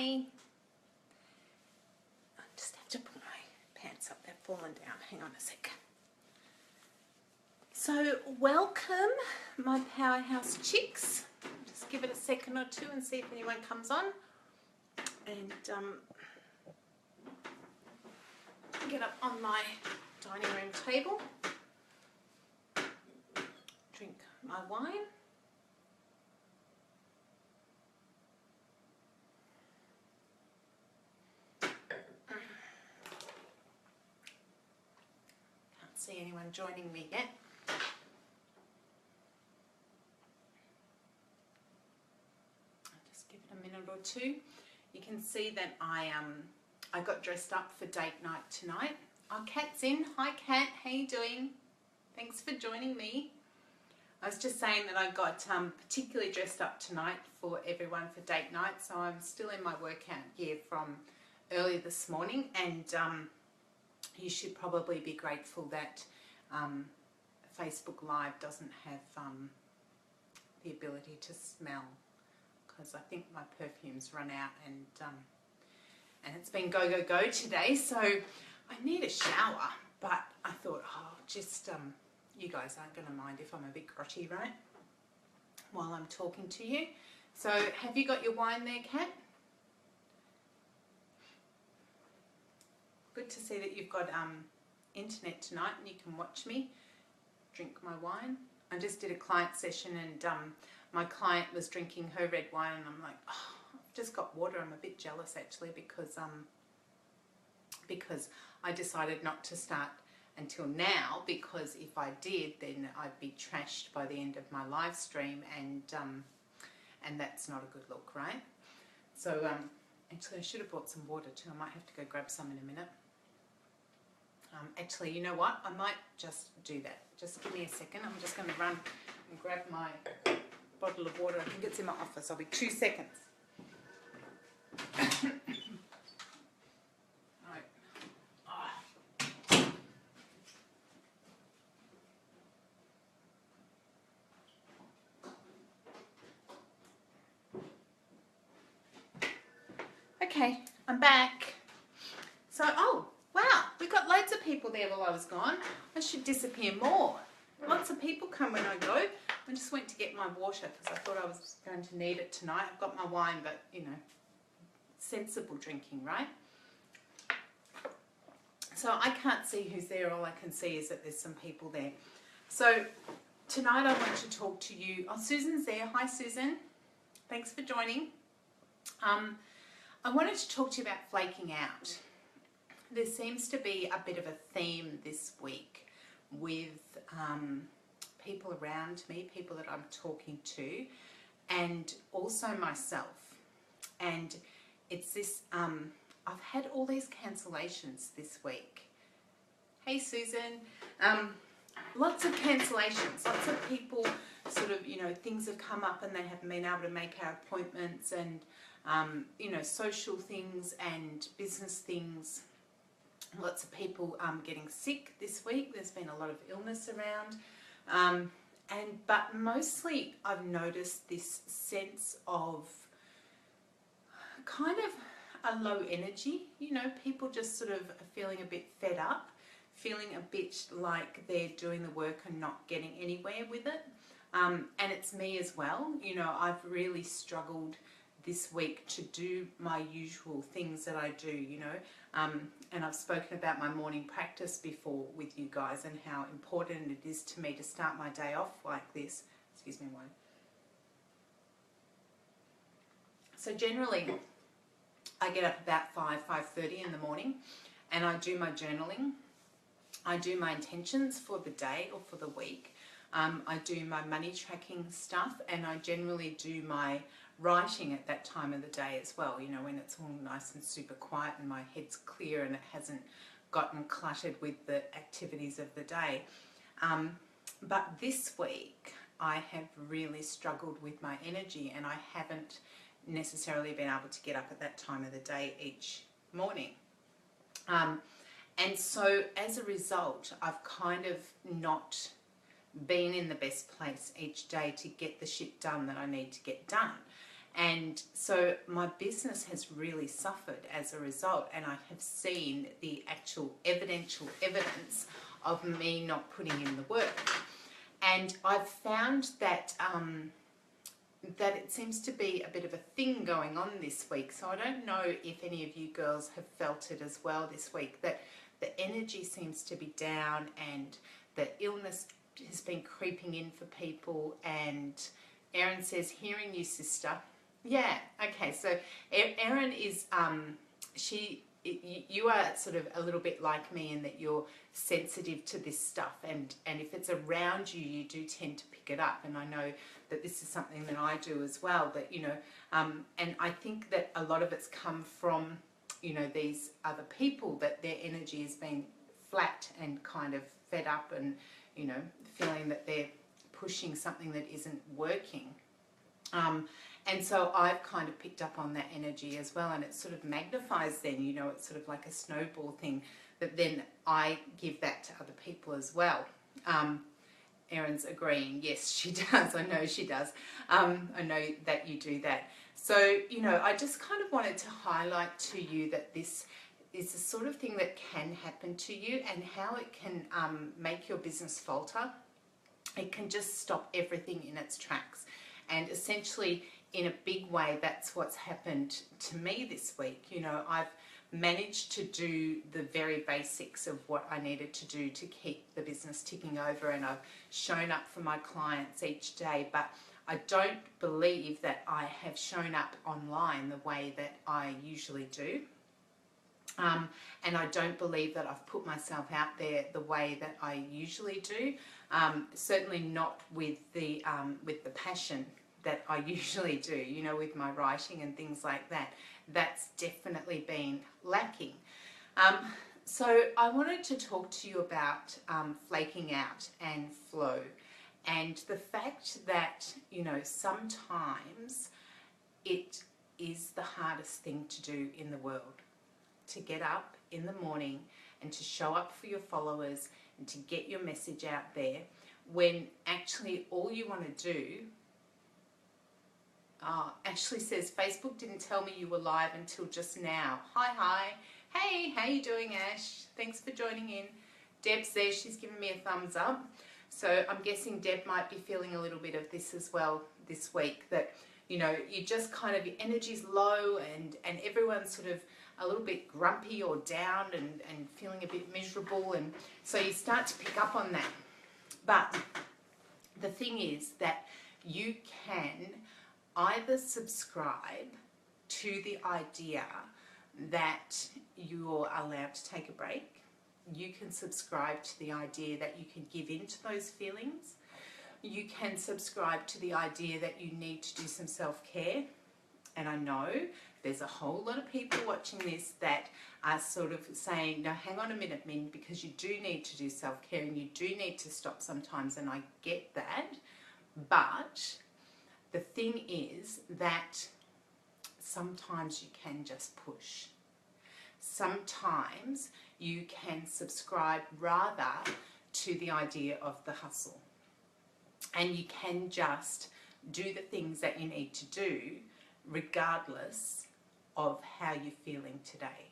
Hi. I just have to put my pants up, they've fallen down. Hang on a sec. So welcome my powerhouse chicks. Just give it a second or two and see if anyone comes on. And get up on my dining room table. Drink my wine. See anyone joining me yet. I'll just give it a minute or two. You can see that I got dressed up for date night tonight. Our Kat's in. Hi Kat, how you doing? Thanks for joining me. I was just saying that I got particularly dressed up tonight for everyone for date night, so I'm still in my workout gear from earlier this morning, and you should probably be grateful that Facebook Live doesn't have the ability to smell, because I think my perfume's run out, and it's been go, go, go today, so I need a shower, but I thought, oh, just, you guys aren't going to mind if I'm a bit grotty, right, while I'm talking to you. So have you got your wine there, Kat? Good to see that you've got internet tonight and you can watch me drink my wine. I just did a client session, and my client was drinking her red wine, and I'm like, oh, I've just got water. I'm a bit jealous actually, because I decided not to start until now, because if I did, then I'd be trashed by the end of my live stream, and that's not a good look, right? So actually I should have brought some water too. I might have to go grab some in a minute. Actually, you know what? I might just do that. Just give me a second. I'm just going to run and grab my bottle of water. I think it's in my office. I'll be 2 seconds. Right. Oh. Okay, I'm back. So, oh, wow, we got loads of people there while I was gone. I should disappear more. Lots of people come when I go. I just went to get my water because I thought I was going to need it tonight. I've got my wine, but, you know, sensible drinking, right? So I can't see who's there. All I can see is that there's some people there. So tonight I want to talk to you. Oh, Susan's there. Hi, Susan. Thanks for joining. I wanted to talk to you about flaking out. There seems to be a bit of a theme this week with people around me, people that I'm talking to, and also myself. And it's this, I've had all these cancellations this week. Hey Susan. Lots of cancellations, lots of people sort of, you know, things have come up and they haven't been able to make our appointments, and, you know, social things and business things. Lots of people getting sick this week. There's been a lot of illness around, but mostly I've noticed this sense of kind of a low energy. You know, people just sort of feeling a bit fed up, feeling a bit like they're doing the work and not getting anywhere with it. And it's me as well. You know, I've really struggled this week to do my usual things that I do, you know, and I've spoken about my morning practice before with you guys and how important it is to me to start my day off like this. Excuse me, one. So generally I get up about 5:30 in the morning, and I do my journaling. I do my intentions for the day or for the week. I do my money tracking stuff, and I generally do my writing at that time of the day as well, you know, when it's all nice and super quiet and my head's clear and it hasn't gotten cluttered with the activities of the day. But this week I have really struggled with my energy, and I haven't necessarily been able to get up at that time of the day each morning. And so as a result, I've kind of not been in the best place each day to get the shit done that I need to get done. And so my business has really suffered as a result, and I have seen the actual evidential evidence of me not putting in the work. And I've found that that it seems to be a bit of a thing going on this week. So I don't know if any of you girls have felt it as well this week, that the energy seems to be down and the illness has been creeping in for people. And Erin says, hearing you, sister. Yeah, okay, so Erin is, you are sort of a little bit like me in that you're sensitive to this stuff, and if it's around you, you do tend to pick it up. And I know that this is something that I do as well, but you know, and I think that a lot of it's come from, you know, these other people, that their energy has been flat and kind of fed up, and you know, feeling that they're pushing something that isn't working. And so I've kind of picked up on that energy as well, and it sort of magnifies then, you know, it's sort of like a snowball thing, that then I give that to other people as well. Erin's agreeing. Yes, she does. I know she does. I know that you do that. So, you know, I just kind of wanted to highlight to you that this is the sort of thing that can happen to you, and how it can make your business falter. It can just stop everything in its tracks. And essentially, in a big way, that's what's happened to me this week. You know, I've managed to do the very basics of what I needed to do to keep the business ticking over, and I've shown up for my clients each day, but I don't believe that I have shown up online the way that I usually do. And I don't believe that I've put myself out there the way that I usually do. Certainly not with the passion that I usually do, you know, with my writing and things like that. That's definitely been lacking. So I wanted to talk to you about flaking out and flow, and the fact that, you know, sometimes it is the hardest thing to do in the world, to get up in the morning and to show up for your followers and to get your message out there, when actually all you want to do. Ashley says, Facebook didn't tell me you were live until just now. Hi. Hey, how you doing, Ash? Thanks for joining in. Deb's there. She's giving me a thumbs up. So I'm guessing Deb might be feeling a little bit of this as well this week, that, you know, you just kind of, your energy's low, and everyone's sort of a little bit grumpy or down and feeling a bit miserable. And so you start to pick up on that. But the thing is that you can either subscribe to the idea that you're allowed to take a break. You can subscribe to the idea that you can give in to those feelings. You can subscribe to the idea that you need to do some self-care. And I know there's a whole lot of people watching this that are sort of saying, no, hang on a minute, Min, because you do need to do self-care and you do need to stop sometimes, and I get that. But the thing is that sometimes you can just push. Sometimes you can subscribe rather to the idea of the hustle. And you can just do the things that you need to do regardless of how you're feeling today.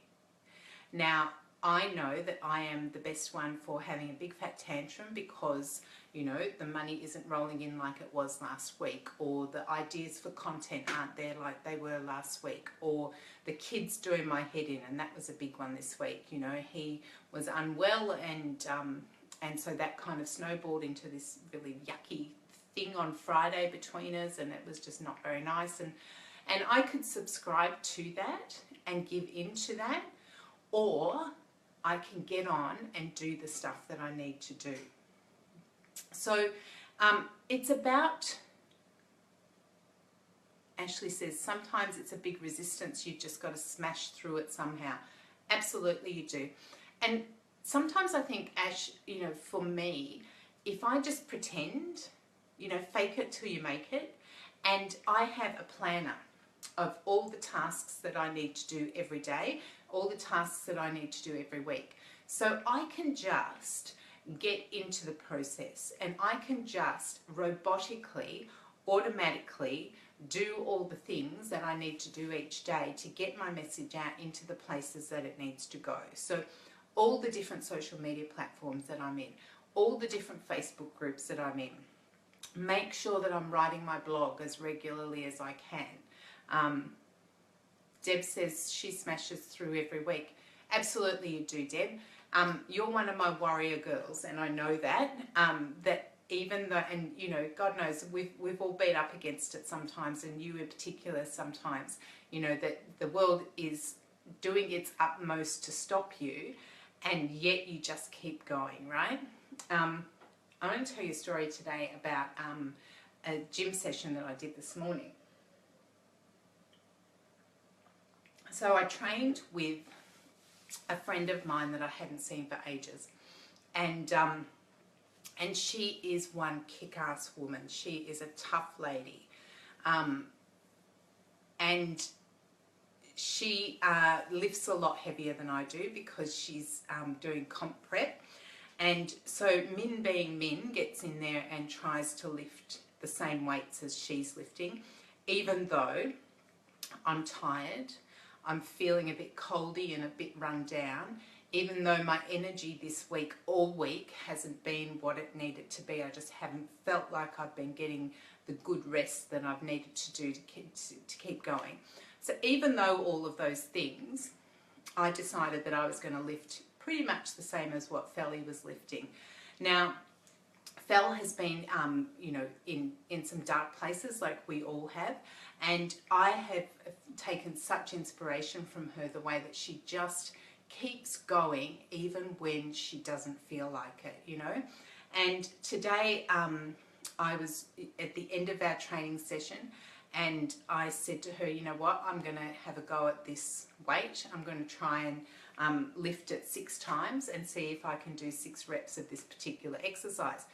Now, I know that I am the best one for having a big fat tantrum because, you know, the money isn't rolling in like it was last week, or the ideas for content aren't there like they were last week, or the kid's doing my head in, and that was a big one this week. You know, he was unwell, and so that kind of snowballed into this really yucky thing on Friday between us, and it was just not very nice. And I could subscribe to that and give into that, or I can get on and do the stuff that I need to do. So it's about, Ashley says, sometimes it's a big resistance. You've just got to smash through it somehow. Absolutely you do. And sometimes I think, Ash, you know, for me, if I just pretend, you know, fake it till you make it, and I have a planner of all the tasks that I need to do every day, all the tasks that I need to do every week. So I can just get into the process, and I can just robotically, automatically do all the things that I need to do each day to get my message out into the places that it needs to go. So all the different social media platforms that I'm in, all the different Facebook groups that I'm in, make sure that I'm writing my blog as regularly as I can. Deb says she smashes through every week. Absolutely you do, Deb. You're one of my warrior girls, and I know that. That even though, and you know, God knows, we've all been up against it sometimes, and you in particular sometimes, you know, that the world is doing its utmost to stop you, and yet you just keep going, right? I'm going to tell you a story today about a gym session that I did this morning. So I trained with a friend of mine that I hadn't seen for ages, and she is one kick-ass woman. She is a tough lady, and she lifts a lot heavier than I do because she's doing comp prep. And so Min being Min gets in there and tries to lift the same weights as she's lifting, even though I'm tired, I'm feeling a bit coldy and a bit run down, even though my energy this week, all week, hasn't been what it needed to be. I just haven't felt like I've been getting the good rest that I've needed to do to keep going. So even though all of those things, I decided that I was going to lift pretty much the same as what Felly was lifting. Now, Fel has been, you know, in some dark places like we all have, and I have taken such inspiration from her, the way that she just keeps going even when she doesn't feel like it, you know. And today I was at the end of our training session, and I said to her, you know what, I'm going to have a go at this weight. I'm going to try and lift it 6 times and see if I can do 6 reps of this particular exercise.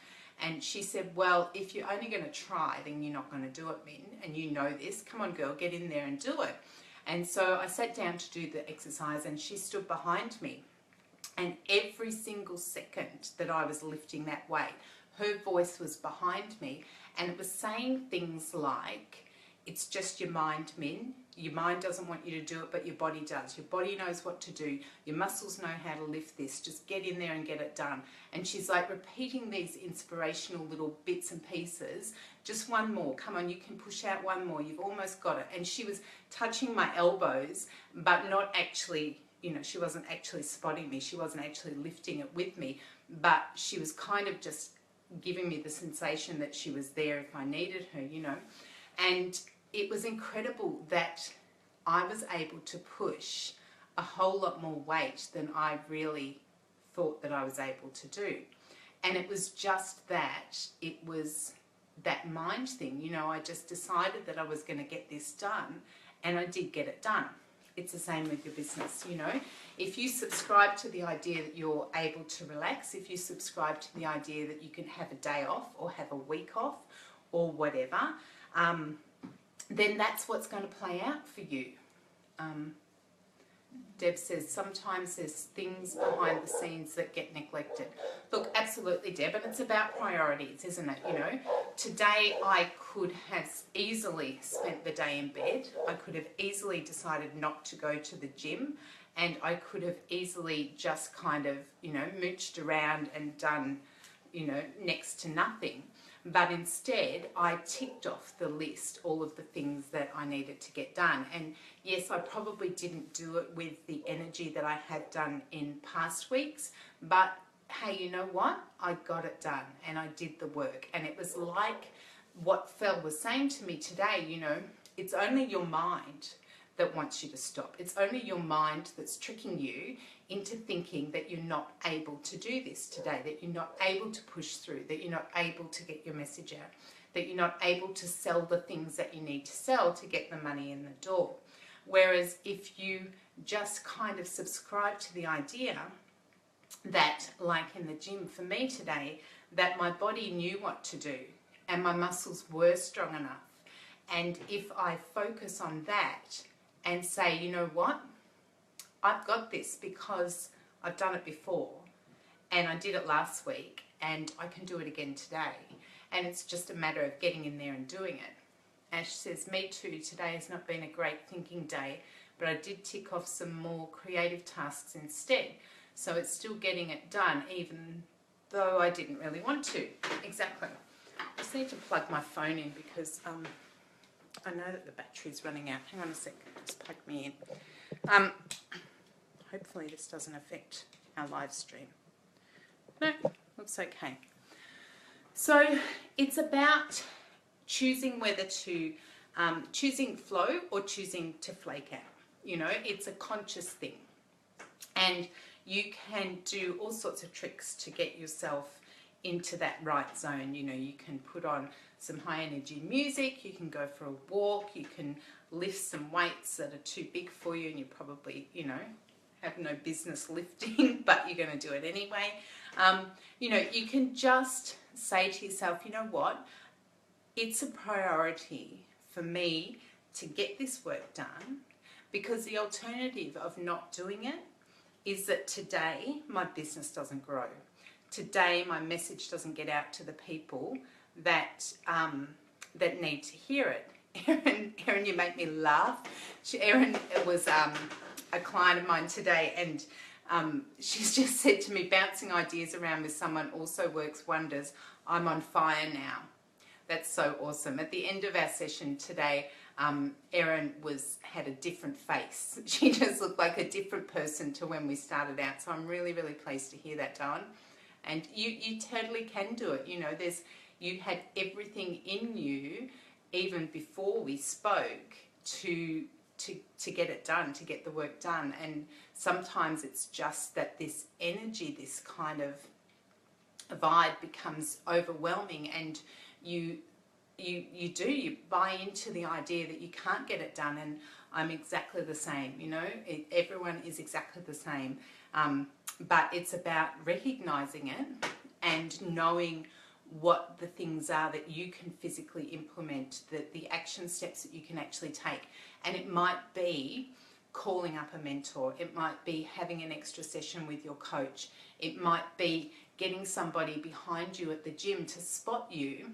And she said, well, if you're only going to try, then you're not going to do it, Min, and you know this. Come on, girl, get in there and do it. And so I sat down to do the exercise, and she stood behind me. And every single second that I was lifting that weight, her voice was behind me, and it was saying things like, it's just your mind, Min. Your mind doesn't want you to do it, but your body does. Your body knows what to do. Your muscles know how to lift this. Just get in there and get it done. And she's like repeating these inspirational little bits and pieces. Just one more. Come on, you can push out one more. You've almost got it. And she was touching my elbows, but not actually, you know, she wasn't actually spotting me. She wasn't actually lifting it with me, but she was kind of just giving me the sensation that she was there if I needed her, you know. And it was incredible that I was able to push a whole lot more weight than I really thought that I was able to do. And it was just that, it was that mind thing, you know. I just decided that I was going to get this done, and I did get it done. It's the same with your business, you know. If you subscribe to the idea that you're able to relax, if you subscribe to the idea that you can have a day off or have a week off or whatever, then that's what's going to play out for you. Deb says, sometimes there's things behind the scenes that get neglected. Look, absolutely, Deb, and it's about priorities, isn't it? You know, today I could have easily spent the day in bed. I could have easily decided not to go to the gym, and I could have easily just kind of, you know, mooched around and done, you know, next to nothing. But instead, I ticked off the list all of the things that I needed to get done. And yes, I probably didn't do it with the energy that I had done in past weeks, but hey, you know what? I got it done and I did the work. And it was like what Fel was saying to me today, you know, it's only your mind that wants you to stop. It's only your mind that's tricking you into thinking that you're not able to do this today, that you're not able to push through, that you're not able to get your message out, that you're not able to sell the things that you need to sell to get the money in the door. Whereas if you just kind of subscribe to the idea that, like in the gym for me today, that my body knew what to do and my muscles were strong enough, and if I focus on that and say, you know what, I've got this because I've done it before and I did it last week and I can do it again today, and it's just a matter of getting in there and doing it. Ash says, me too, today has not been a great thinking day, but I did tick off some more creative tasks instead. So it's still getting it done, even though I didn't really want to. Exactly. I just need to plug my phone in because I know that the battery's running out. Hang on a sec, just plug me in. Hopefully this doesn't affect our live stream. No, looks okay. So it's about choosing whether to, choosing flow or choosing to flake out. You know, it's a conscious thing. And you can do all sorts of tricks to get yourself into that right zone. You know, you can put on some high energy music, you can go for a walk, you can lift some weights that are too big for you and you probably, you know, have no business lifting, but you're going to do it anyway. You know, you can just say to yourself, you know what, it's a priority for me to get this work done, because the alternative of not doing it is that today my business doesn't grow. Today my message doesn't get out to the people that that need to hear it. Erin, you make me laugh. Erin was a client of mine today, and she's just said to me, bouncing ideas around with someone also works wonders. I'm on fire now. That's so awesome. At the end of our session today, Erin had a different face. She just looked like a different person to when we started out. So I'm really, really pleased to hear that, Dawn. And you totally can do it. You know, you had everything in you even before we spoke to get it done, to get the work done. And sometimes it's just that this energy, this kind of vibe becomes overwhelming, and you buy into the idea that you can't get it done. And I'm exactly the same, you know, everyone is exactly the same. But it's about recognizing it and knowing what the things are that you can physically implement, the action steps that you can actually take. And it might be calling up a mentor. It might be having an extra session with your coach. It might be getting somebody behind you at the gym to spot you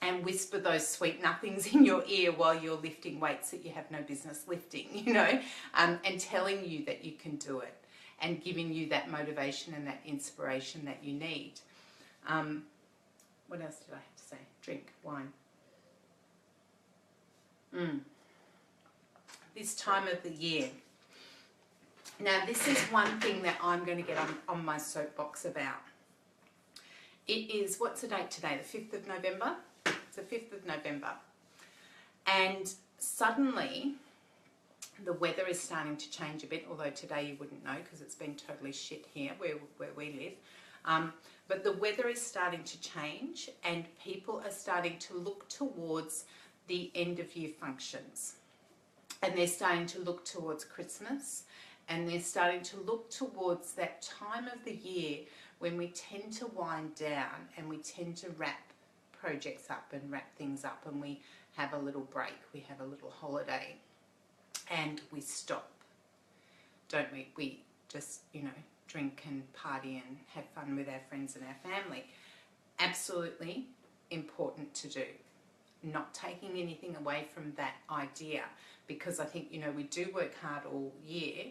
and whisper those sweet nothings in your ear while you're lifting weights that you have no business lifting, you know, and telling you that you can do it and giving you that motivation and that inspiration that you need. What else did I have to say? Drink wine. This time of the year. Now, this is one thing that I'm going to get on my soapbox about. It is, what's the date today? The 5th of November? It's the 5th of November. And suddenly, the weather is starting to change a bit, although today you wouldn't know because it's been totally shit here where we live. But the weather is starting to change and people are starting to look towards the end of year functions. And they're starting to look towards Christmas, and they're starting to look towards that time of the year when we tend to wind down and we tend to wrap projects up and wrap things up, and we have a little break, we have a little holiday, and we stop, don't we? We just, you know, drink and party and have fun with our friends and our family. Absolutely important to do. Not taking anything away from that idea, because I think, you know, we do work hard all year,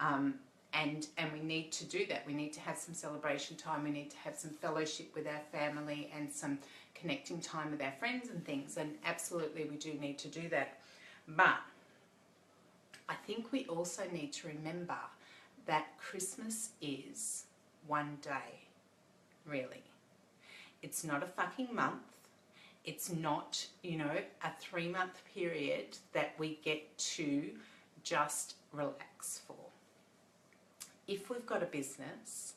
and we need to do that. We need to have some celebration time, we need to have some fellowship with our family and some connecting time with our friends and things, and absolutely we do need to do that. But I think we also need to remember that Christmas is one day, really. It's not a fucking month. It's not, you know, a 3-month period that we get to just relax for. If we've got a business,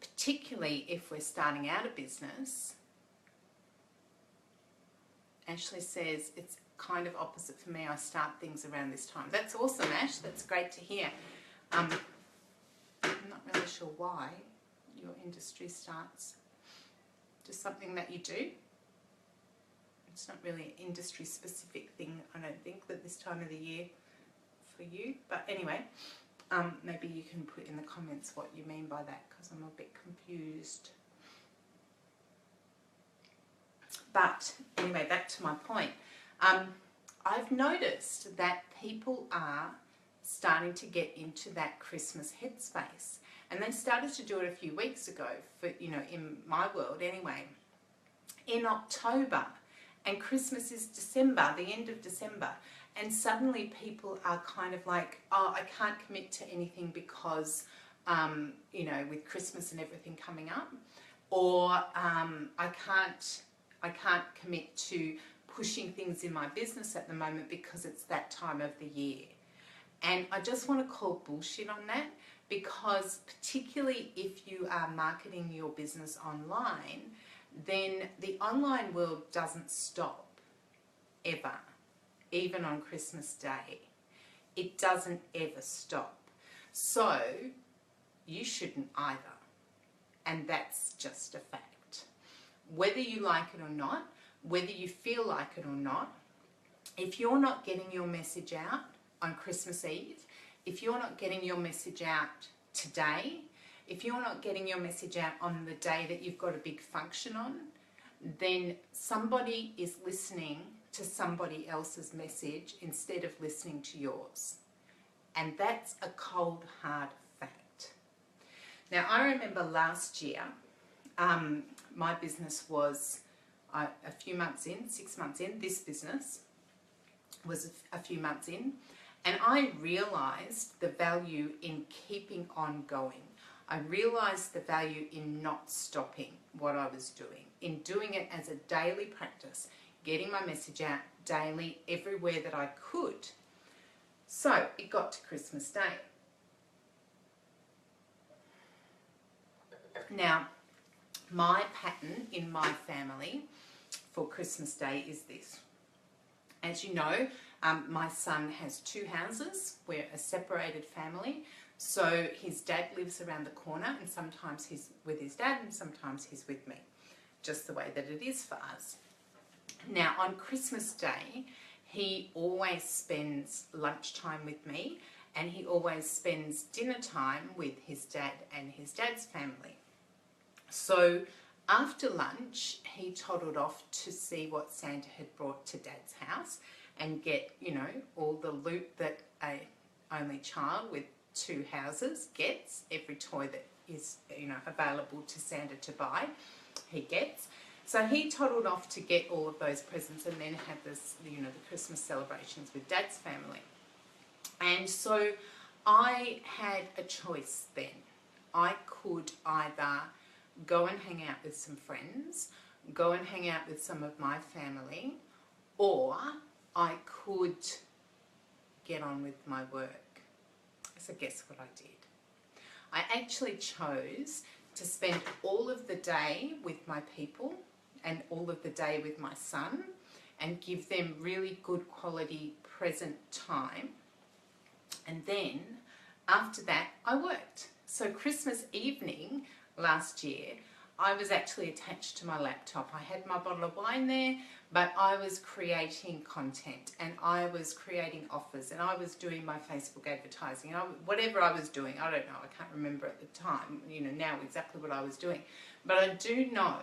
particularly if we're starting out a business, Ashley says it's kind of opposite for me. I start things around this time. That's awesome, Ash. That's great to hear. I'm not really sure why your industry starts. Just something that you do. It's not really an industry specific thing, I don't think, that this time of the year for you. But anyway, maybe you can put in the comments what you mean by that, because I'm a bit confused. But anyway, back to my point. I've noticed that people are starting to get into that Christmas headspace, and they started to do it a few weeks ago, for, you know, in my world anyway, in October, and Christmas is December, the end of December, and suddenly people are kind of like, oh, I can't commit to anything because, you know, with Christmas and everything coming up, or I can't commit to pushing things in my business at the moment because it's that time of the year. And I just want to call bullshit on that, because particularly if you are marketing your business online, then the online world doesn't stop ever, even on Christmas Day. It doesn't ever stop. So you shouldn't either. And that's just a fact. Whether you like it or not, whether you feel like it or not, if you're not getting your message out on Christmas Eve, if you're not getting your message out today, if you're not getting your message out on the day that you've got a big function on, then somebody is listening to somebody else's message instead of listening to yours. And that's a cold, hard fact. Now, I remember last year, my business was a few months in, 6 months in. This business was a few months in. And I realised the value in keeping on going. I realised the value in not stopping what I was doing, in doing it as a daily practice, getting my message out daily everywhere that I could. So it got to Christmas Day. Now, my pattern in my family for Christmas Day is this. As you know, my son has 2 houses. We're a separated family. So his dad lives around the corner, and sometimes he's with his dad and sometimes he's with me. Just the way that it is for us. Now, on Christmas Day, he always spends lunchtime with me, and he always spends dinner time with his dad and his dad's family. So after lunch, he toddled off to see what Santa had brought to Dad's house and get, you know, all the loot that a only child with 2 houses gets. Every toy that is, you know, available to Santa to buy, he gets. So he toddled off to get all of those presents and then had this, you know, the Christmas celebrations with Dad's family. And so I had a choice then. I could either go and hang out with some friends, go and hang out with some of my family, or I could get on with my work. So guess what I did? I actually chose to spend all of the day with my people and all of the day with my son and give them really good quality present time. And then after that, I worked. So Christmas evening last year, I was actually attached to my laptop. I had my bottle of wine there, but I was creating content and I was creating offers and I was doing my Facebook advertising. Whatever I was doing, I don't know, I can't remember at the time, you know, now exactly what I was doing. But I do know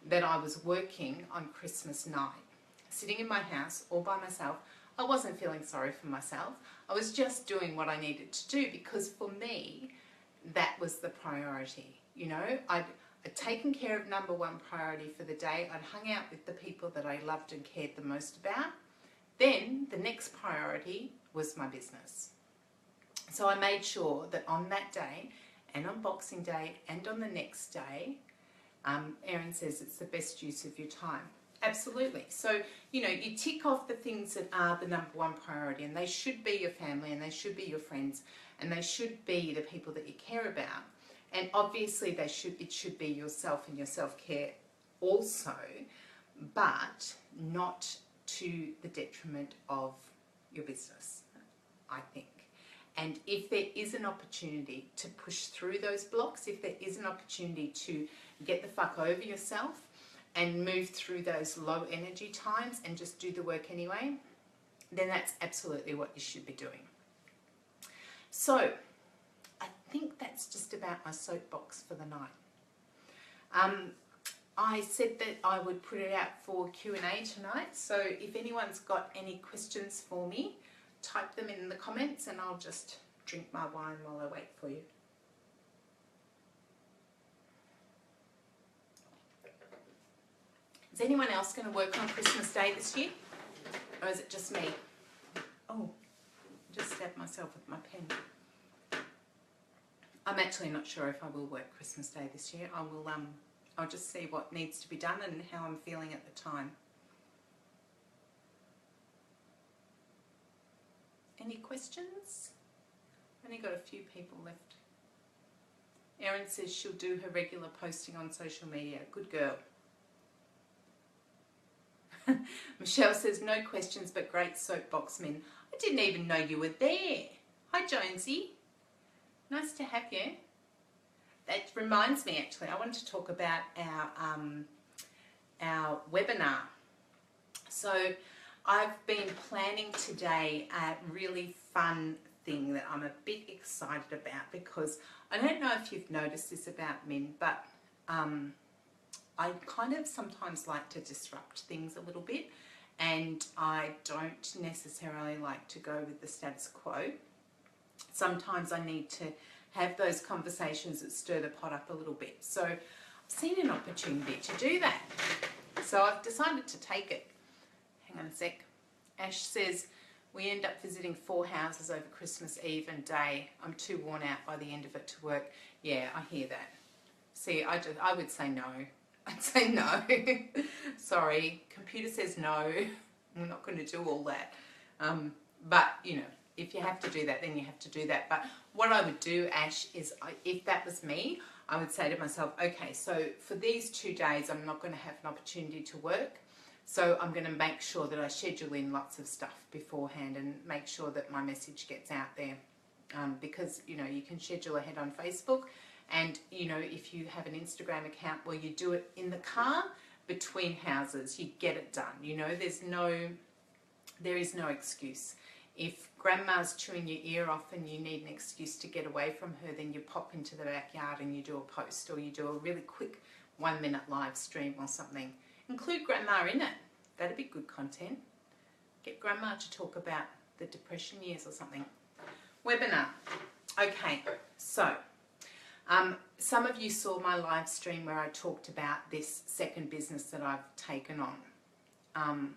that I was working on Christmas night, sitting in my house all by myself. I wasn't feeling sorry for myself. I was just doing what I needed to do because for me, that was the priority. You know, I'd taken care of number 1 priority for the day. I'd hung out with the people that I loved and cared the most about. Then the next priority was my business. So I made sure that on that day and on Boxing Day and on the next day, Erin says it's the best use of your time. Absolutely. So, you know, you tick off the things that are the number 1 priority, and they should be your family and they should be your friends and they should be the people that you care about. And obviously it should be yourself and your self-care also, but not to the detriment of your business, I think. And if there is an opportunity to push through those blocks, if there is an opportunity to get the fuck over yourself and move through those low energy times and just do the work anyway, then that's absolutely what you should be doing. So I think that's just about my soapbox for the night. I said that I would put it out for Q&A tonight. So if anyone's got any questions for me, type them in the comments and I'll just drink my wine while I wait for you. Is anyone else going to work on Christmas Day this year? Or is it just me? Oh, I just stabbed myself with my pen. I'm actually not sure if I will work Christmas Day this year. I'll just see what needs to be done and how I'm feeling at the time. Any questions? Only got a few people left. Erin says she'll do her regular posting on social media. Good girl. Michelle says no questions but great soapbox men. I didn't even know you were there. Hi Jonesy. Nice to have you. That reminds me, actually, I want to talk about our webinar. So I've been planning today a really fun thing that I'm a bit excited about, because I don't know if you've noticed this about men, but I kind of sometimes like to disrupt things a little bit, and I don't necessarily like to go with the status quo. Sometimes I need to have those conversations that stir the pot up a little bit. So I've seen an opportunity to do that. So I've decided to take it. Hang on a sec. Ash says, we end up visiting 4 houses over Christmas Eve and Day. I'm too worn out by the end of it to work. Yeah, I hear that. See, I would say no. I'd say no. Sorry, computer says no. We're not going to do all that. But, you know, if you have to do that, then you have to do that. But what I would do, Ash, is if that was me, I would say to myself, okay, so for these 2 days, I'm not going to have an opportunity to work. So I'm going to make sure that I schedule in lots of stuff beforehand and make sure that my message gets out there. Because, you know, you can schedule ahead on Facebook. And, you know, if you have an Instagram account where you do it in the car between houses, you get it done. You know, there is no excuse. If grandma's chewing your ear off and you need an excuse to get away from her, then you pop into the backyard and you do a post, or you do a really quick 1-minute live stream or something. Include grandma in it. That'd be good content. Get grandma to talk about the depression years or something. Webinar. Okay, so some of you saw my live stream where I talked about this second business that I've taken on.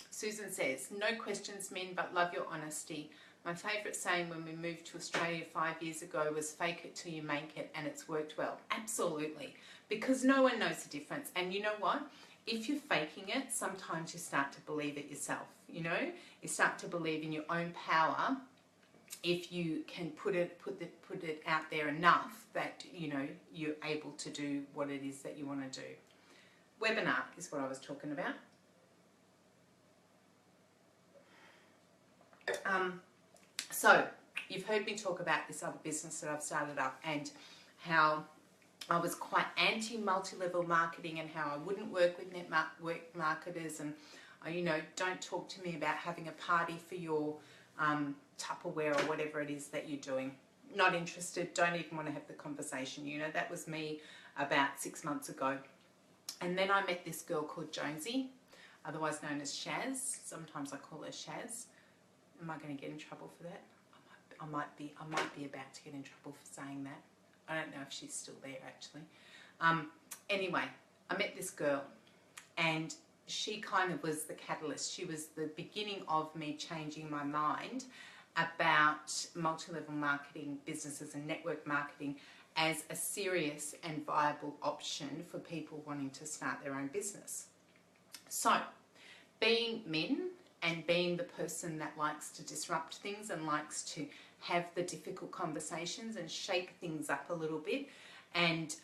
Susan says, no questions, men, but love your honesty. My favourite saying when we moved to Australia 5 years ago was fake it till you make it, and it's worked well. Absolutely. Because no one knows the difference. And you know what? If you're faking it, sometimes you start to believe it yourself, you know? You start to believe in your own power if you can put it out there enough that, you know, you're able to do what it is that you want to do. Webinar is what I was talking about. So you've heard me talk about this other business that I've started up and how I was quite anti-multi-level marketing and how I wouldn't work with network marketers, and you know, don't talk to me about having a party for your Tupperware or whatever it is that you're doing. Not interested, don't even want to have the conversation. You know, that was me about 6 months ago. And then I met this girl called Jonesy, otherwise known as Shaz. Sometimes I call her Shaz. Am I going to get in trouble for that? I might be about to get in trouble for saying that. I don't know if she's still there actually. Anyway, I met this girl and she kind of was the catalyst. She was the beginning of me changing my mind about multi-level marketing businesses and network marketing as a serious and viable option for people wanting to start their own business. So, being men and being the person that likes to disrupt things and likes to have the difficult conversations and shake things up a little bit, and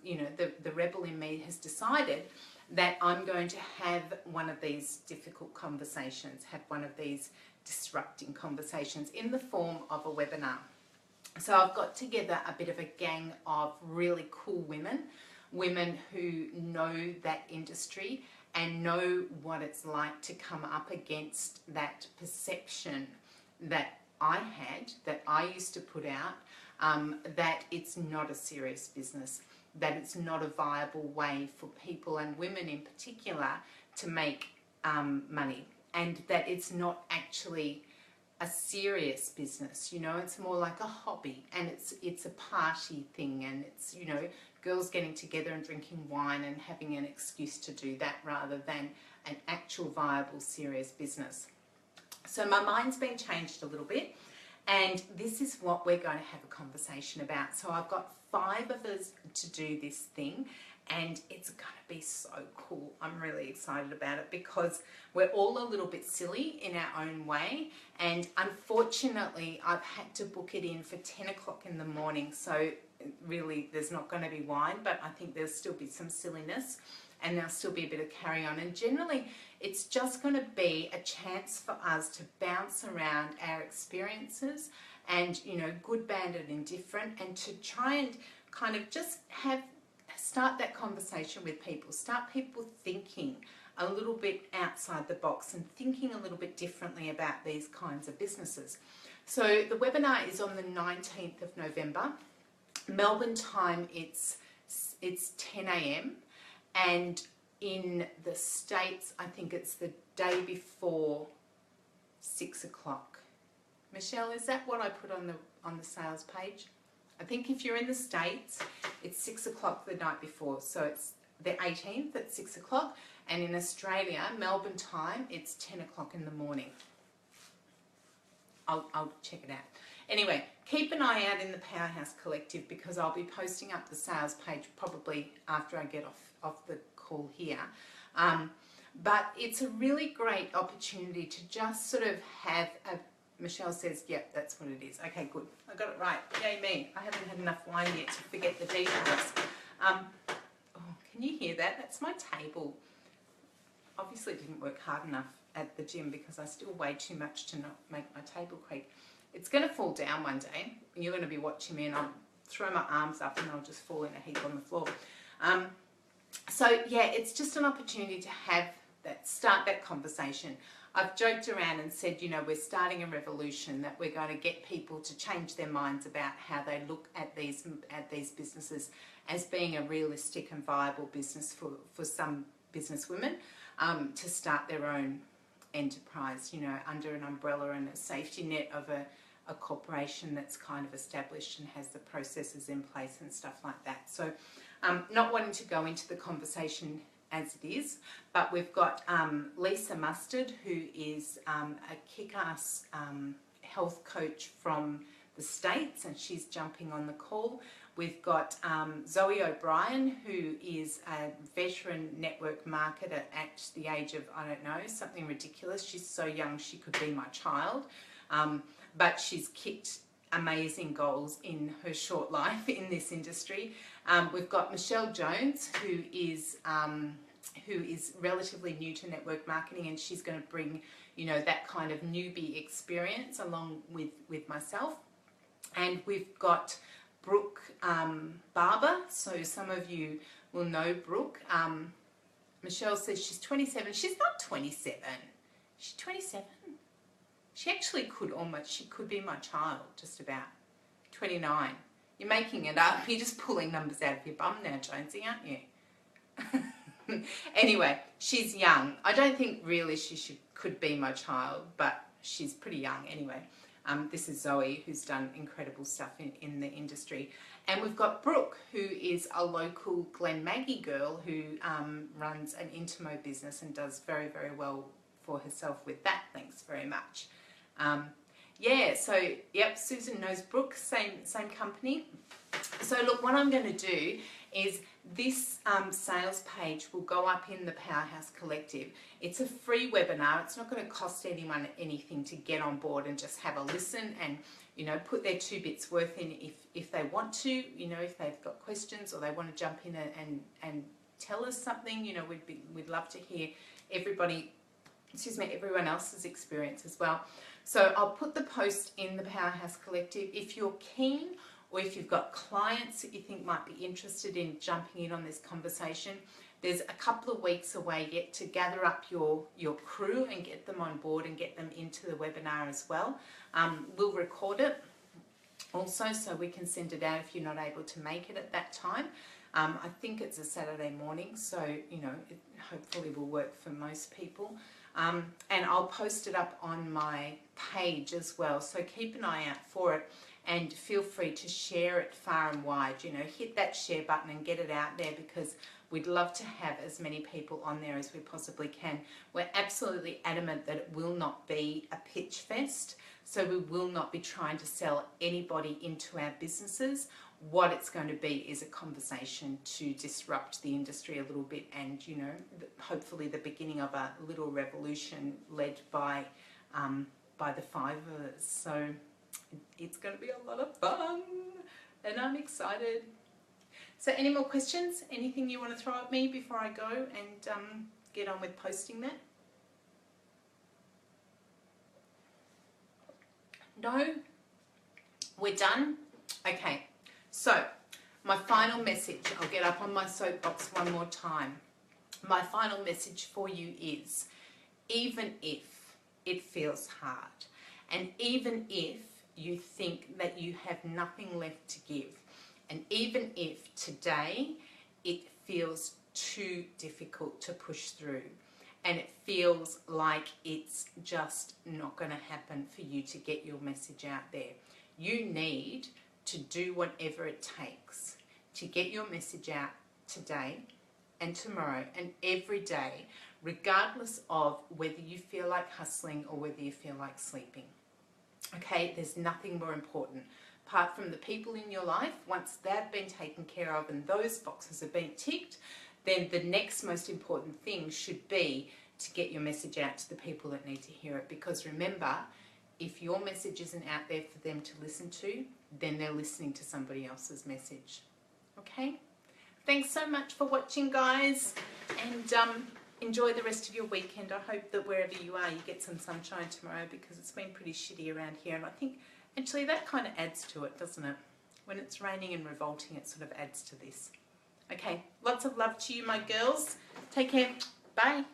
you know, the rebel in me has decided that I'm going to have one of these difficult conversations, have one of these disrupting conversations in the form of a webinar. So I've got together a bit of a gang of really cool women who know that industry and know what it's like to come up against that perception that I had, that I used to put out that it's not a serious business, that it's not a viable way for people, and women in particular, to make money, and that it's not actually a serious business. You know, it's more like a hobby, and it's a party thing, and it's, you know, girls getting together and drinking wine and having an excuse to do that rather than an actual viable serious business. So my mind's been changed a little bit, and this is what we're going to have a conversation about. So I've got 5 of us to do this thing, and it's going to be so cool. I'm really excited about it because we're all a little bit silly in our own way, and unfortunately I've had to book it in for 10 o'clock in the morning, so really there's not going to be wine, but I think there'll still be some silliness, and there'll still be a bit of carry on, and generally it's just going to be a chance for us to bounce around our experiences and, you know, good, bad and indifferent, and to try and kind of just start that conversation with people, start people thinking a little bit outside the box and thinking a little bit differently about these kinds of businesses. So the webinar is on the 19th of November. Melbourne time, it's 10 a.m. and in the States, I think it's the day before 6 o'clock. Michelle, is that what I put on the sales page? I think if you're in the States, it's 6 o'clock the night before. So it's the 18th at 6 o'clock. And in Australia, Melbourne time, it's 10 o'clock in the morning. I'll check it out. Anyway, keep an eye out in the Powerhouse Collective, because I'll be posting up the sales page probably after I get off the call here. But it's a really great opportunity to just sort of have a... Michelle says, yep, that's what it is. Okay, good. I got it right. Yay me. I haven't had enough wine yet to forget the details. Oh, can you hear that? That's my table. Obviously didn't work hard enough at the gym because I still weigh too much to not make my table creak. It's going to fall down one day. You're going to be watching me and I'll throw my arms up and I'll just fall in a heap on the floor. So yeah, it's just an opportunity to start that conversation. I've joked around and said, you know, we're starting a revolution, that we're going to get people to change their minds about how they look at these businesses as being a realistic and viable business for some business women to start their own enterprise, you know, under an umbrella and a safety net of a corporation that's kind of established and has the processes in place and stuff like that. So not wanting to go into the conversation as it is, but we've got Lisa Mustard, who is a kick-ass health coach from the States, and she's jumping on the call. We've got Zoe O'Brien, who is a veteran network marketer at the age of, I don't know, something ridiculous. She's so young she could be my child, but she's kicked amazing goals in her short life in this industry. We've got Michelle Jones, who is relatively new to network marketing, and she's going to bring, you know, that kind of newbie experience along with myself. And we've got Brooke Barber. So some of you will know Brooke. Michelle says she's 27. She's not 27. She's 27. She actually she could be my child, just about. 29. You're making it up. You're just pulling numbers out of your bum now, Jonesy, aren't you? Anyway, she's young. I don't think really could be my child, but she's pretty young anyway. This is Zoe, who's done incredible stuff in the industry. And we've got Brooke, who is a local Glen Maggie girl who runs an Intimo business and does very, very well for herself with that. Thanks very much. Yeah, so, yep, Susan knows Brooke, same company. So, look, what I'm going to do is this sales page will go up in the Powerhouse Collective. It's a free webinar. It's not going to cost anyone anything to get on board and just have a listen and, you know, put their 2 bits worth in if they want to, you know, if they've got questions or they want to jump in and tell us something. You know, we'd love to hear everyone else's experience as well. So I'll put the post in the Powerhouse Collective. If you're keen, or if you've got clients that you think might be interested in jumping in on this conversation, there's a couple of weeks away yet to gather up your crew and get them on board and get them into the webinar as well. We'll record it also, so we can send it out if you're not able to make it at that time. I think it's a Saturday morning, so you know, it hopefully will work for most people. And I'll post it up on my page as well, so keep an eye out for it, and feel free to share it far and wide. You know, hit that share button and get it out there, because we'd love to have as many people on there as we possibly can. We're absolutely adamant that it will not be a pitch fest, so we will not be trying to sell anybody into our businesses. What it's going to be is a conversation to disrupt the industry a little bit, and you know, hopefully the beginning of a little revolution led by the Fivers. So it's going to be a lot of fun, and I'm excited. So any more questions? Anything you want to throw at me before I go and get on with posting that? No? We're done? Okay. So, my final message, I'll get up on my soapbox one more time. My final message for you is, even if it feels hard, and even if you think that you have nothing left to give, and even if today it feels too difficult to push through, and it feels like it's just not going to happen for you to get your message out there, you need to do whatever it takes to get your message out today and tomorrow and every day, regardless of whether you feel like hustling or whether you feel like sleeping. Okay, there's nothing more important. Apart from the people in your life, once they've been taken care of and those boxes have been ticked, then the next most important thing should be to get your message out to the people that need to hear it. Because remember, if your message isn't out there for them to listen to, then they're listening to somebody else's message. Okay? Thanks so much for watching, guys, and enjoy the rest of your weekend. I hope that wherever you are, you get some sunshine tomorrow, because it's been pretty shitty around here, and I think actually that kind of adds to it, doesn't it? When it's raining and revolting, it sort of adds to this. Okay, lots of love to you, my girls. Take care. Bye.